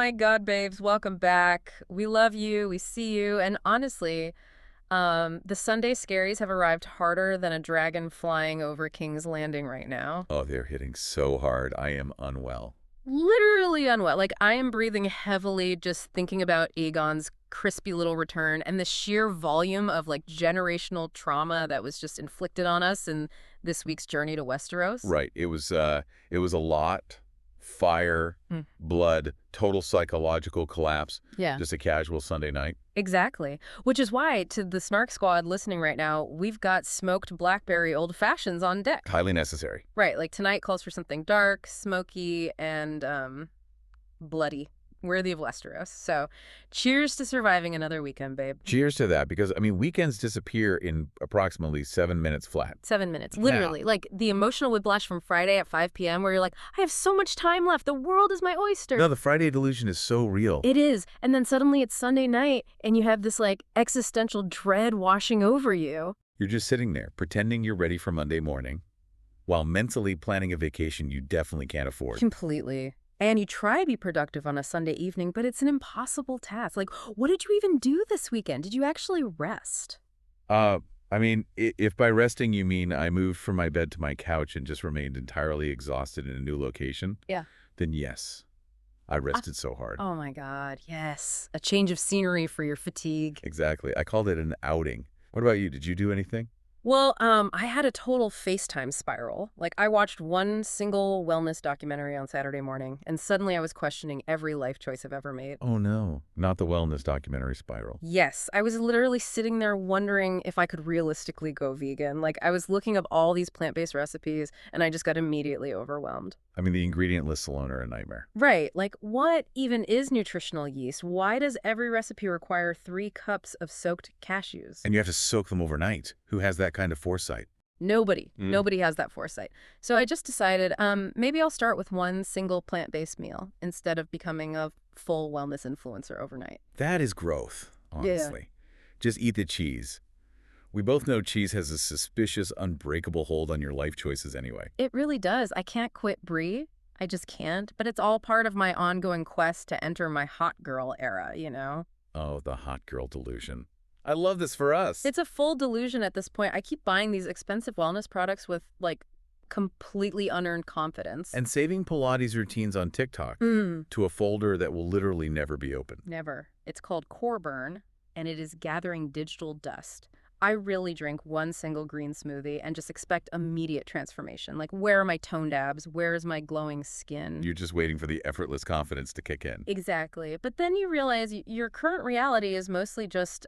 my God, babes, welcome back. We love you, we see you, and honestly, the Sunday scaries have arrived harder than a dragon flying over King's Landing right now. Oh, they're hitting so hard. I am unwell. Literally unwell. Like, I am breathing heavily just thinking about Aegon's crispy little return and the sheer volume of, like, generational trauma that was just inflicted on us in this week's journey to Westeros. Right. It was a lot. Fire, blood, total psychological collapse. Yeah. Just a casual Sunday night. Exactly. Which is why, to the Snark Squad listening right now, we've got smoked blackberry old fashions on deck. Highly necessary. Right, like tonight calls for something dark, smoky, and bloody, worthy of Westeros. So cheers to surviving another weekend, babe. Cheers to that, because, I mean, weekends disappear in approximately 7 minutes flat. 7 minutes, literally. Yeah. Like the emotional whiplash from Friday at 5 p.m. where you're like, I have so much time left. The world is my oyster. No, the Friday delusion is so real. It is. And then suddenly it's Sunday night and you have this like existential dread washing over you. You're just sitting there, pretending you're ready for Monday morning, while mentally planning a vacation you definitely can't afford. Completely. And you try to be productive on a Sunday evening, but it's an impossible task. Like, what did you even do this weekend? Did you actually rest? I mean, if by resting you mean I moved from my bed to my couch and just remained entirely exhausted in a new location, yeah, then yes, I rested so hard. Oh my God, yes. A change of scenery for your fatigue. Exactly. I called it an outing. What about you? Did you do anything? Well, I had a total FaceTime spiral. Like, I watched one single wellness documentary on Saturday morning, and suddenly I was questioning every life choice I've ever made. Oh, no. Not the wellness documentary spiral. Yes, I was literally sitting there wondering if I could realistically go vegan. Like, I was looking up all these plant-based recipes, and I just got immediately overwhelmed. I mean, the ingredient lists alone are a nightmare. Right. Like, what even is nutritional yeast? Why does every recipe require 3 cups of soaked cashews? And you have to soak them overnight. Who has that kind of foresight? Nobody. Nobody has that foresight. So I just decided maybe I'll start with one single plant-based meal instead of becoming a full wellness influencer overnight. That is growth, honestly. Yeah. Just eat the cheese. We both know cheese has a suspicious, unbreakable hold on your life choices anyway. It really does. I can't quit brie. I just can't. But it's all part of my ongoing quest to enter my hot girl era, you know? Oh, the hot girl delusion. I love this for us. It's a full delusion at this point. I keep buying these expensive wellness products with, like, completely unearned confidence. And saving Pilates routines on TikTok to a folder that will literally never be opened. Never. It's called Core Burn, and it is gathering digital dust. I really drink one single green smoothie and just expect immediate transformation. Like, where are my toned abs? Where is my glowing skin? You're just waiting for the effortless confidence to kick in. Exactly. But then you realize your current reality is mostly just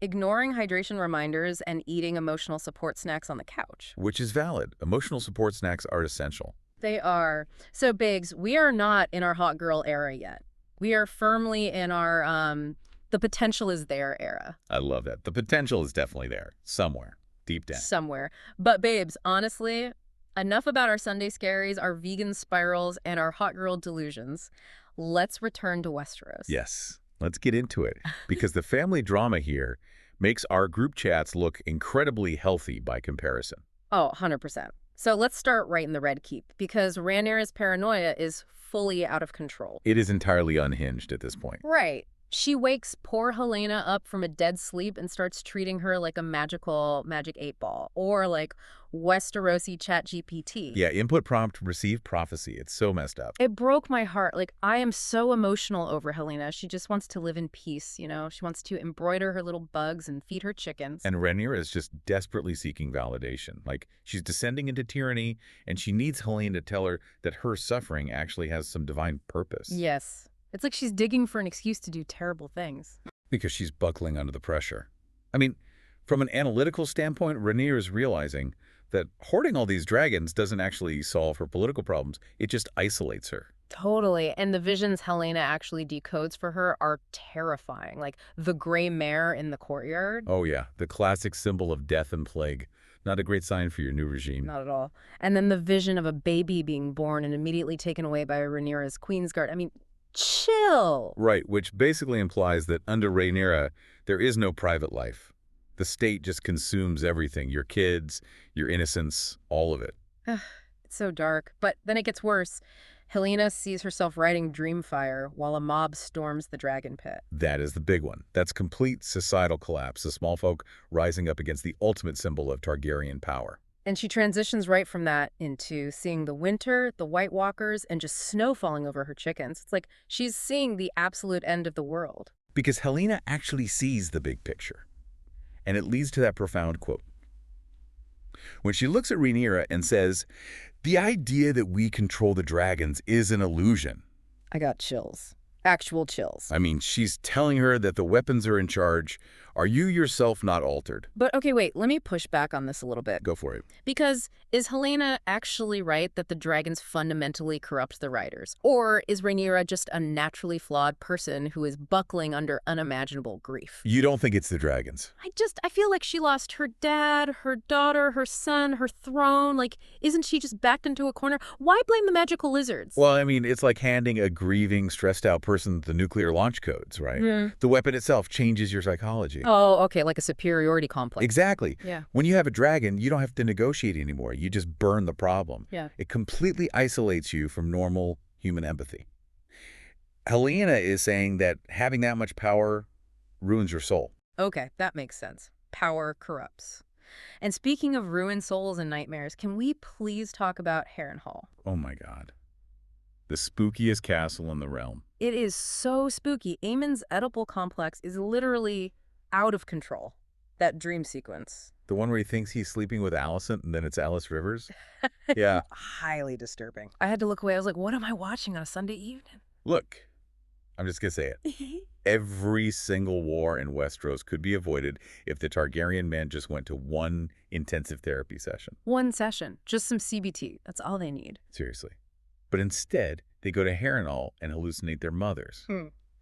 ignoring hydration reminders and eating emotional support snacks on the couch. Which is valid. Emotional support snacks are essential. They are. So, Biggs, we are not in our hot girl era yet. We are firmly in our the potential is there era. I love that. The potential is definitely there. Somewhere. Deep down. Somewhere. But babes, honestly, enough about our Sunday scaries, our vegan spirals, and our hot girl delusions. Let's return to Westeros. Yes. Let's get into it. Because the family drama here makes our group chats look incredibly healthy by comparison. Oh, 100%. So let's start right in the Red Keep, because Rhaenyra's paranoia is fully out of control. It is entirely unhinged at this point. Right. She wakes poor Helaena up from a dead sleep and starts treating her like a magic 8-ball, or like Westerosi ChatGPT. Yeah, input prompt, receive prophecy. It's so messed up. It broke my heart. Like, I am so emotional over Helaena. She just wants to live in peace, you know? She wants to embroider her little bugs and feed her chickens. And Rhaenyra is just desperately seeking validation. Like, she's descending into tyranny, and she needs Helaena to tell her that her suffering actually has some divine purpose. Yes. It's like she's digging for an excuse to do terrible things. Because she's buckling under the pressure. I mean, from an analytical standpoint, Rhaenyra is realizing that hoarding all these dragons doesn't actually solve her political problems. It just isolates her. Totally. And the visions Helaena actually decodes for her are terrifying. Like the gray mare in the courtyard. Oh, yeah. The classic symbol of death and plague. Not a great sign for your new regime. Not at all. And then the vision of a baby being born and immediately taken away by Rhaenyra's Queensguard. I mean, chill. Right, which basically implies that under Rhaenyra, there is no private life. The state just consumes everything. Your kids, your innocence, all of it. It's so dark. But then it gets worse. Helaena sees herself riding Dreamfire while a mob storms the dragon pit. That is the big one. That's complete societal collapse, the small folk rising up against the ultimate symbol of Targaryen power. And she transitions right from that into seeing the winter, the White Walkers, and just snow falling over her chickens. It's like she's seeing the absolute end of the world. Because Helaena actually sees the big picture. And it leads to that profound quote. When she looks at Rhaenyra and says, "The idea that we control the dragons is an illusion." I got chills. Actual chills. I mean, she's telling her that the weapons are in charge. Are you yourself not altered? But okay, wait, let me push back on this a little bit. Go for it. Because is Helaena actually right that the dragons fundamentally corrupt the riders? Or is Rhaenyra just a naturally flawed person who is buckling under unimaginable grief? You don't think it's the dragons? I feel like she lost her dad, her daughter, her son, her throne. Like, isn't she just backed into a corner? Why blame the magical lizards? Well, I mean, it's like handing a grieving, stressed-out person the nuclear launch codes, right? The weapon itself changes your psychology. Oh, okay, like a superiority complex. Exactly. Yeah. When you have a dragon, you don't have to negotiate anymore. You just burn the problem. Yeah. It completely isolates you from normal human empathy. Helaena is saying that having that much power ruins your soul. Okay, that makes sense. Power corrupts. And speaking of ruined souls and nightmares, can we please talk about Harrenhal? Oh my God. The spookiest castle in the realm. It is so spooky. Aemond's Oedipal complex is literally out of control. That dream sequence. The one where he thinks he's sleeping with Alicent and then it's Alys Rivers? Yeah. Highly disturbing. I had to look away. I was like, what am I watching on a Sunday evening? Look, I'm just going to say it. Every single war in Westeros could be avoided if the Targaryen men just went to one intensive therapy session. One session. Just some CBT. That's all they need. Seriously. But instead, they go to Harrenhal and hallucinate their mothers.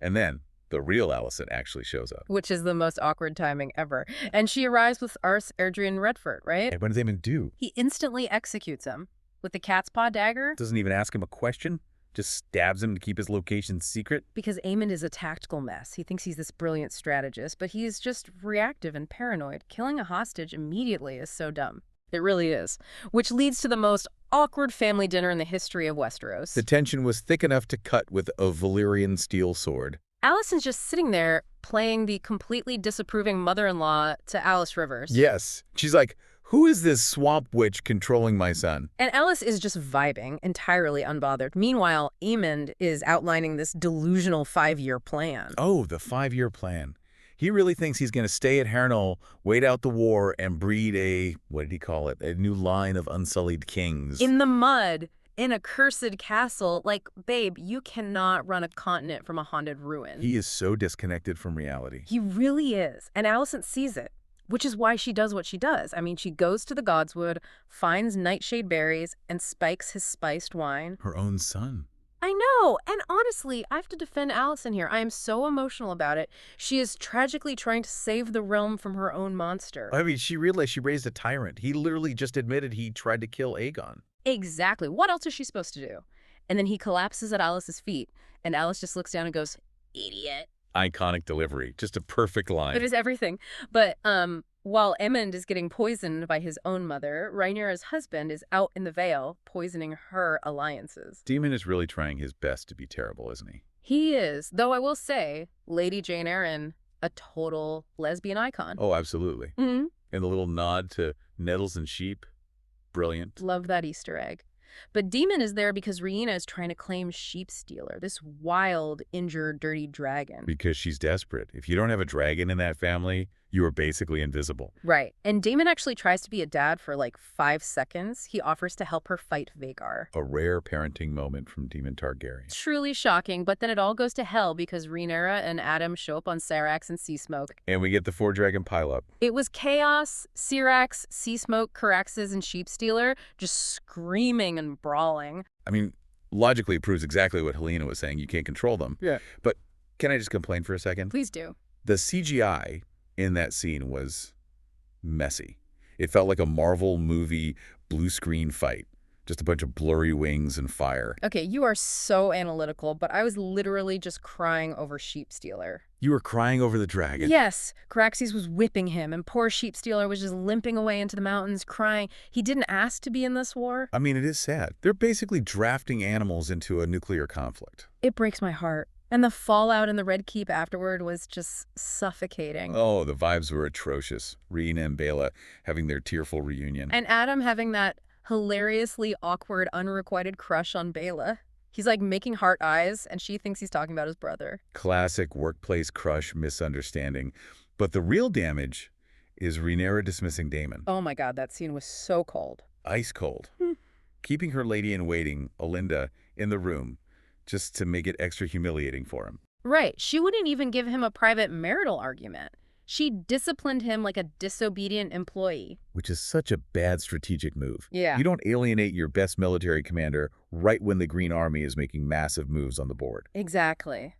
And then the real Alicent actually shows up. Which is the most awkward timing ever. And she arrives with Ars Erdrian Redford, right? And what does Aemond do? He instantly executes him with the cat's paw dagger. Doesn't even ask him a question. Just stabs him to keep his location secret. Because Aemond is a tactical mess. He thinks he's this brilliant strategist, but he's just reactive and paranoid. Killing a hostage immediately is so dumb. It really is. Which leads to the most awkward family dinner in the history of Westeros. The tension was thick enough to cut with a Valyrian steel sword. Alicent's just sitting there playing the completely disapproving mother-in-law to Alys Rivers. Yes. She's like, who is this swamp witch controlling my son? And Alys is just vibing, entirely unbothered. Meanwhile, Aemond is outlining this delusional 5-year plan. Oh, the 5-year plan. He really thinks he's going to stay at Harrenhal, wait out the war, and breed a, what did he call it, a new line of unsullied kings. In the mud, in a cursed castle. Like, babe, you cannot run a continent from a haunted ruin. He is so disconnected from reality. He really is. And Alicent sees it, which is why she does what she does. I mean, she goes to the Godswood, finds nightshade berries, and spikes his spiced wine. Her own son. I know. And honestly, I have to defend Alicent here. I am so emotional about it. She is tragically trying to save the realm from her own monster. I mean, she realized she raised a tyrant. He literally just admitted he tried to kill Aegon. Exactly. What else is she supposed to do? And then he collapses at Alice's feet, and Alys just looks down and goes, "Idiot." Iconic delivery. Just a perfect line. It is everything. But while Aemond is getting poisoned by his own mother, Rhaenyra's husband is out in the Vale poisoning her alliances. Daemon is really trying his best to be terrible, isn't he? He is. Though I will say, Lady Jane Eyre, a total lesbian icon. Oh, absolutely. Mm-hmm. And the little nod to nettles and sheep. Brilliant. Love that Easter egg. But Daemon is there because Rhaenyra is trying to claim Sheepstealer, this wild, injured, dirty dragon. Because she's desperate. If you don't have a dragon in that family, you are basically invisible. Right. And Daemon actually tries to be a dad for like 5 seconds. He offers to help her fight Vhagar. A rare parenting moment from Daemon Targaryen. Truly shocking, but then it all goes to hell because Rhaenyra and Adam show up on Syrax and Seasmoke. And we get the 4-dragon pileup. It was chaos, Syrax, Seasmoke, Caraxes, and Sheepstealer just screaming and brawling. I mean, logically it proves exactly what Helaena was saying. You can't control them. Yeah. But can I just complain for a second? Please do. The CGI in that scene was messy. It felt like a Marvel movie blue screen fight. Just a bunch of blurry wings and fire. Okay, you are so analytical, but I was literally just crying over Sheepstealer. You were crying over the dragon. Yes, Caraxes was whipping him, and poor Sheepstealer was just limping away into the mountains, crying. He didn't ask to be in this war. I mean, it is sad. They're basically drafting animals into a nuclear conflict. It breaks my heart. And the fallout in the Red Keep afterward was just suffocating. Oh, the vibes were atrocious. Rhaenyra and Baela having their tearful reunion. And Adam having that hilariously awkward, unrequited crush on Baela. He's like making heart eyes, and she thinks he's talking about his brother. Classic workplace crush misunderstanding. But the real damage is Rhaenyra dismissing Daemon. Oh my God, that scene was so cold. Ice cold. Keeping her lady-in-waiting, Olinda, in the room just to make it extra humiliating for him. Right. She wouldn't even give him a private marital argument. She disciplined him like a disobedient employee. Which is such a bad strategic move. Yeah. You don't alienate your best military commander right when the Green Army is making massive moves on the board. Exactly.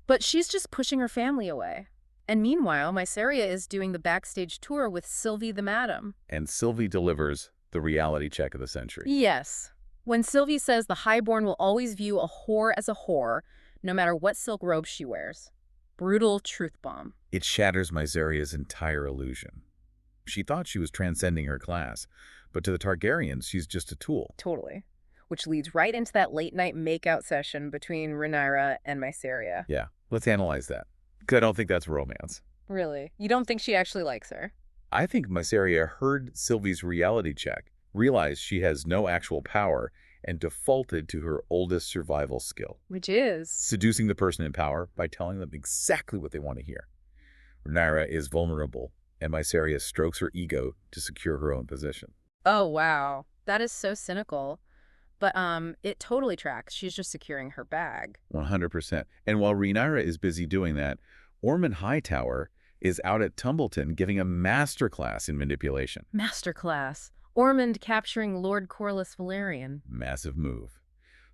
But she's just pushing her family away. And meanwhile, Mysaria is doing the backstage tour with Sylvie the Madam. And Sylvie delivers the reality check of the century. Yes. When Sylvie says the Highborn will always view a whore as a whore, no matter what silk robe she wears. Brutal truth bomb. It shatters Mysaria's entire illusion. She thought she was transcending her class, but to the Targaryens, she's just a tool. Totally. Which leads right into that late-night makeout session between Rhaenyra and Mysaria. Yeah, let's analyze that. Because I don't think that's romance. Really? You don't think she actually likes her? I think Mysaria heard Sylvie's reality check, realized she has no actual power, and defaulted to her oldest survival skill. Which is? Seducing the person in power by telling them exactly what they want to hear. Rhaenyra is vulnerable, and Mysaria strokes her ego to secure her own position. Oh, wow. That is so cynical. But it totally tracks. She's just securing her bag. 100%. And while Rhaenyra is busy doing that, Ormund Hightower is out at Tumbleton giving a masterclass in manipulation. Masterclass. Ormond capturing Lord Corlys Velaryon. Massive move.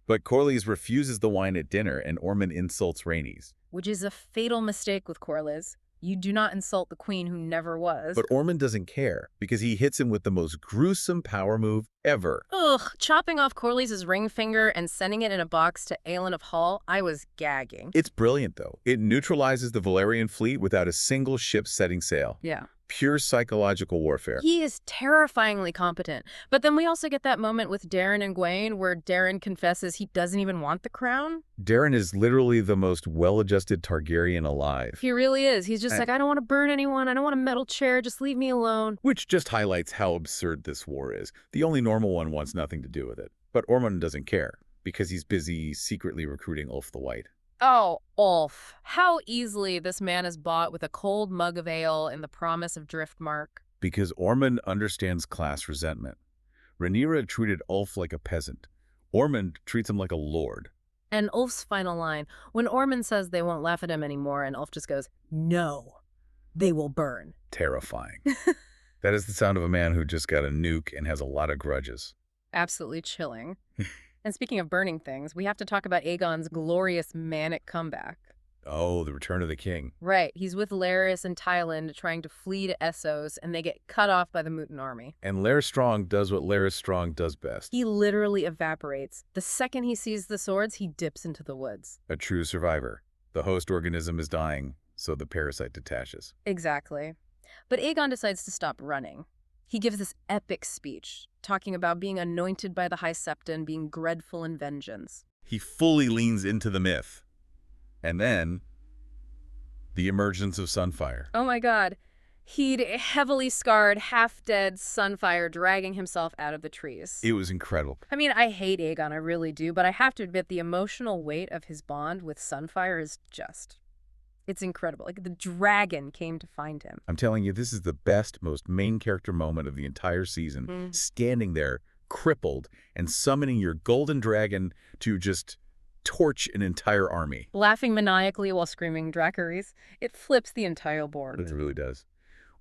But Corlys refuses the wine at dinner, and Ormond insults Rhaenys. Which is a fatal mistake with Corlys. You do not insult the queen who never was. But Ormond doesn't care, because he hits him with the most gruesome power move ever. Ugh, chopping off Corlys' ring finger and sending it in a box to Aegon of Hall, I was gagging. It's brilliant, though. It neutralizes the Valyrian fleet without a single ship setting sail. Yeah. Pure psychological warfare. He is terrifyingly competent. But then we also get that moment with Daeron and Gwaine where Daeron confesses he doesn't even want the crown. Daeron is literally the most well-adjusted Targaryen alive. He really is. He's just like, I don't want to burn anyone. I don't want a metal chair. Just leave me alone. Which just highlights how absurd this war is. The only normal one wants nothing to do with it. But Ormond doesn't care, because he's busy secretly recruiting Ulf the White. Oh, Ulf. How easily this man is bought with a cold mug of ale and the promise of Driftmark. Because Ormond understands class resentment. Rhaenyra treated Ulf like a peasant. Ormond treats him like a lord. And Ulf's final line, when Ormond says they won't laugh at him anymore, and Ulf just goes, no, they will burn. Terrifying. That is the sound of a man who just got a nuke and has a lot of grudges. Absolutely chilling. And speaking of burning things, we have to talk about Aegon's glorious manic comeback. Oh, the return of the king. Right. He's with Larys and Tyland trying to flee to Essos, and they get cut off by the mutant army. And Larys Strong does what Larys Strong does best. He literally evaporates. The second he sees the swords, he dips into the woods. A true survivor. The host organism is dying, so the parasite detaches. Exactly. But Aegon decides to stop running. He gives this epic speech, talking about being anointed by the High Septa and being dreadful in vengeance. He fully leans into the myth. And then, the emergence of Sunfyre. Oh my God. He'd heavily scarred, half-dead Sunfyre dragging himself out of the trees. It was incredible. I mean, I hate Aegon, I really do, but I have to admit the emotional weight of his bond with Sunfyre is just... It's incredible. Like, the dragon came to find him. I'm telling you, this is the best, most main character moment of the entire season. Standing there, crippled, and summoning your golden dragon to just torch an entire army. Laughing maniacally while screaming Dracarys. It flips the entire board. It really does.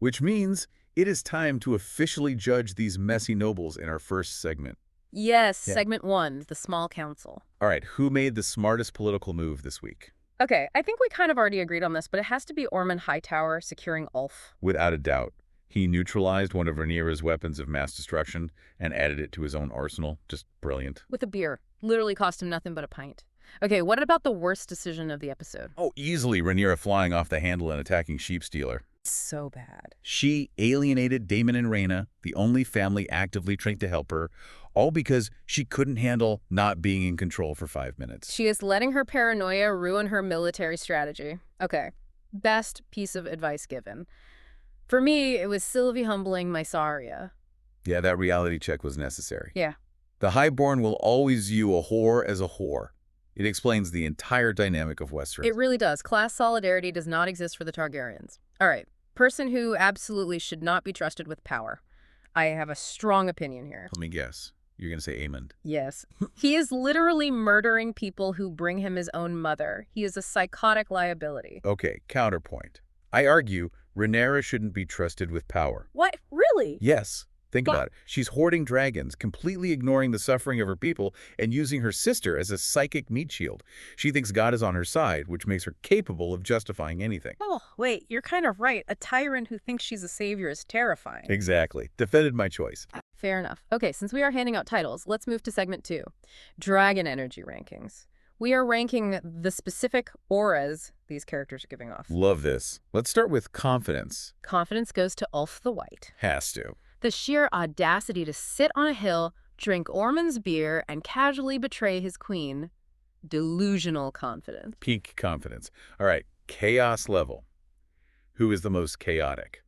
Which means it is time to officially judge these messy nobles in our first segment. Yes, segment 1, the small council. All right, who made the smartest political move this week? Okay, I think we kind of already agreed on this, but it has to be Ormund Hightower securing Ulf. Without a doubt. He neutralized one of Rhaenyra's weapons of mass destruction and added it to his own arsenal. Just brilliant. With a beer. Literally cost him nothing but a pint. Okay, what about the worst decision of the episode? Oh, easily Rhaenyra flying off the handle and attacking Sheepstealer. So bad. She alienated Daemon and Rhaena, the only family actively trained to help her, all because she couldn't handle not being in control for 5 minutes. She is letting her paranoia ruin her military strategy. Okay, best piece of advice given. For me, it was Sylvie humbling Mysaria. Yeah, that reality check was necessary. Yeah. The Highborn will always view a whore as a whore. It explains the entire dynamic of Westeros. It really does. Class solidarity does not exist for the Targaryens. All right, person who absolutely should not be trusted with power. I have a strong opinion here. Let me guess. You're going to say Aemond. Yes. He is literally murdering people who bring him his own mother. He is a psychotic liability. Okay, counterpoint. I argue Rhaenyra shouldn't be trusted with power. What? Really? Yes. Think about it. She's hoarding dragons, completely ignoring the suffering of her people, and using her sister as a psychic meat shield. She thinks God is on her side, which makes her capable of justifying anything. Oh, wait, you're kind of right. A tyrant who thinks she's a savior is terrifying. Exactly. Defended my choice. Fair enough. Okay, since we are handing out titles, let's move to segment 2. Dragon energy rankings. We are ranking the specific auras these characters are giving off. Love this. Let's start with confidence. Confidence goes to Ulf the White. Has to. The sheer audacity to sit on a hill, drink Ormond's beer, and casually betray his queen. Delusional confidence. Peak confidence. All right, chaos level. Who is the most chaotic?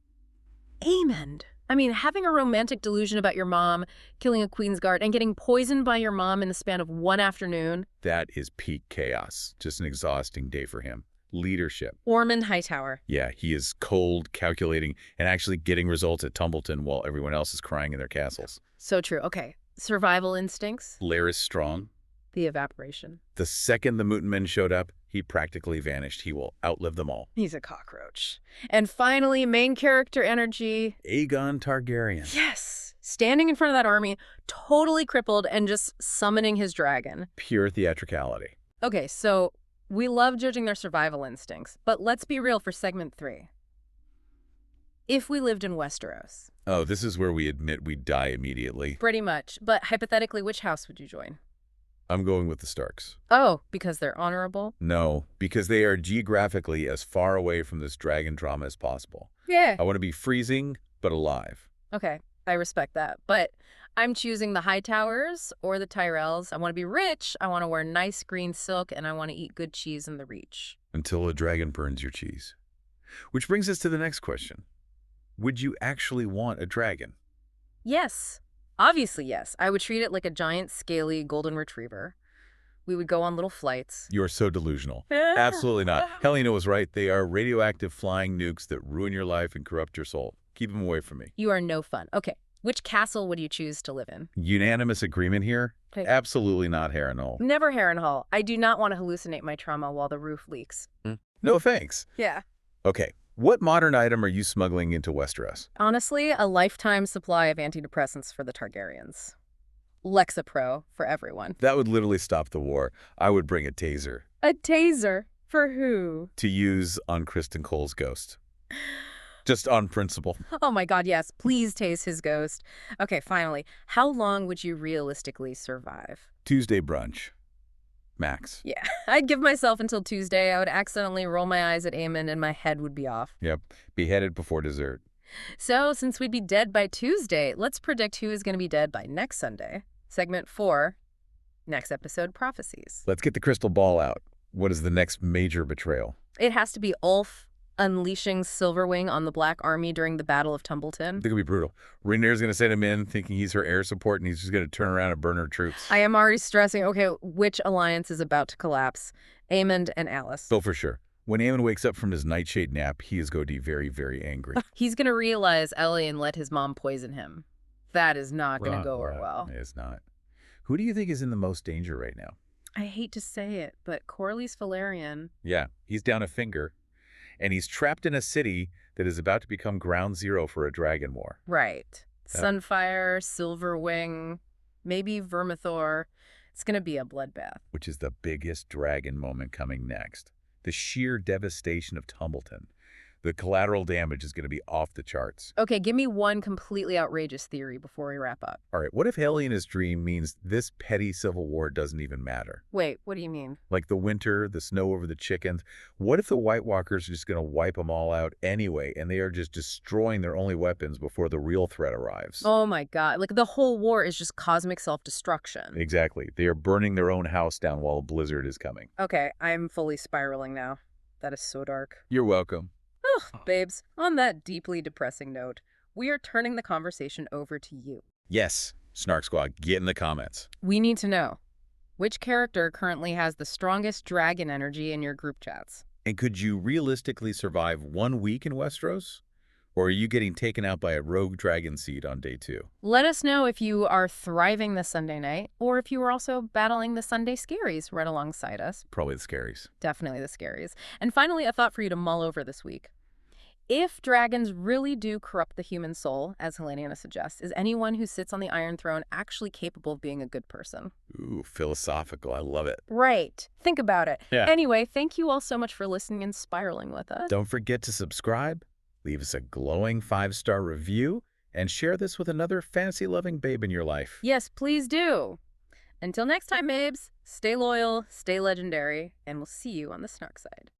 Aemond. I mean, having a romantic delusion about your mom, killing a queen's guard, and getting poisoned by your mom in the span of one afternoon. That is peak chaos. Just an exhausting day for him. Leadership. Ormund Hightower. Yeah, he is cold, calculating, and actually getting results at Tumbleton while everyone else is crying in their castles. So true. Okay. Survival instincts. Lair is strong. The evaporation. The second the Mountain Men showed up, he practically vanished. He will outlive them all. He's a cockroach. And finally, main character energy. Aegon Targaryen. Yes. Standing in front of that army, totally crippled, and just summoning his dragon. Pure theatricality. Okay, so we love judging their survival instincts, but let's be real for segment 3. If we lived in Westeros. Oh, this is where we admit we'd die immediately. Pretty much. But hypothetically, which house would you join? I'm going with the Starks. Oh, because they're honorable? No, because they are geographically as far away from this dragon drama as possible. Yeah. I want to be freezing, but alive. Okay, I respect that. But I'm choosing the Hightowers or the Tyrells. I want to be rich, I want to wear nice green silk, and I want to eat good cheese in the Reach. Until a dragon burns your cheese. Which brings us to the next question. Would you actually want a dragon? Yes. Obviously, yes. I would treat it like a giant, scaly golden retriever. We would go on little flights. You're so delusional. Absolutely not. Helaena was right. They are radioactive flying nukes that ruin your life and corrupt your soul. Keep them away from me. You are no fun. Okay, which castle would you choose to live in? Unanimous agreement here? Okay. Absolutely not Harrenhal. Never Harrenhal. I do not want to hallucinate my trauma while the roof leaks. No thanks. Yeah. Okay, what modern item are you smuggling into Westeros? Honestly, a lifetime supply of antidepressants for the Targaryens. Lexapro for everyone. That would literally stop the war. I would bring a taser. A taser? For who? To use on Kristen Cole's ghost. Just on principle. Oh my god, yes. Please tase his ghost. Okay, finally. How long would you realistically survive? Tuesday brunch. Max. Yeah, I'd give myself until Tuesday. I would accidentally roll my eyes at Aemond and my head would be off. Yep. Beheaded before dessert. So, since we'd be dead by Tuesday, let's predict who is going to be dead by next Sunday. Segment 4, next episode, Prophecies. Let's get the crystal ball out. What is the next major betrayal? It has to be Ulf unleashing Silverwing on the Black Army during the Battle of Tumbleton. I think it'll be brutal. Rhaenyra's going to send him in thinking he's her air support, and he's just going to turn around and burn her troops. I am already stressing, okay, which alliance is about to collapse? Aemond and Alys. Oh, for sure. When Aemond wakes up from his nightshade nap, he is going to be very, very angry. He's going to realize Ellie and let his mom poison him. That is not going to go over well. It's not. Who do you think is in the most danger right now? I hate to say it, but Corlys Velaryon. Yeah, he's down a finger, and he's trapped in a city that is about to become ground zero for a dragon war. Right. Sunfyre, Silverwing, maybe Vermithor. It's going to be a bloodbath. Which is the biggest dragon moment coming next. The sheer devastation of Tumbleton. The collateral damage is going to be off the charts. Okay, give me one completely outrageous theory before we wrap up. All right, what if Helena's dream means this petty civil war doesn't even matter? Wait, what do you mean? Like the winter, the snow over the chickens. What if the White Walkers are just going to wipe them all out anyway, and they are just destroying their only weapons before the real threat arrives? Oh my god, like the whole war is just cosmic self-destruction. Exactly. They are burning their own house down while a blizzard is coming. Okay, I'm fully spiraling now. That is so dark. You're welcome. Ugh, babes, on that deeply depressing note, we are turning the conversation over to you. Yes, Snark Squad, get in the comments. We need to know, which character currently has the strongest dragon energy in your group chats? And could you realistically survive 1 week in Westeros? Or are you getting taken out by a rogue dragonseed on day 2? Let us know if you are thriving this Sunday night, or if you are also battling the Sunday scaries right alongside us. Probably the scaries. Definitely the scaries. And finally, a thought for you to mull over this week. If dragons really do corrupt the human soul, as Helaena suggests, is anyone who sits on the Iron Throne actually capable of being a good person? Ooh, philosophical. I love it. Right. Think about it. Yeah. Anyway, thank you all so much for listening and spiraling with us. Don't forget to subscribe, leave us a glowing 5-star review, and share this with another fantasy-loving babe in your life. Yes, please do. Until next time, babes, stay loyal, stay legendary, and we'll see you on the Snark Side.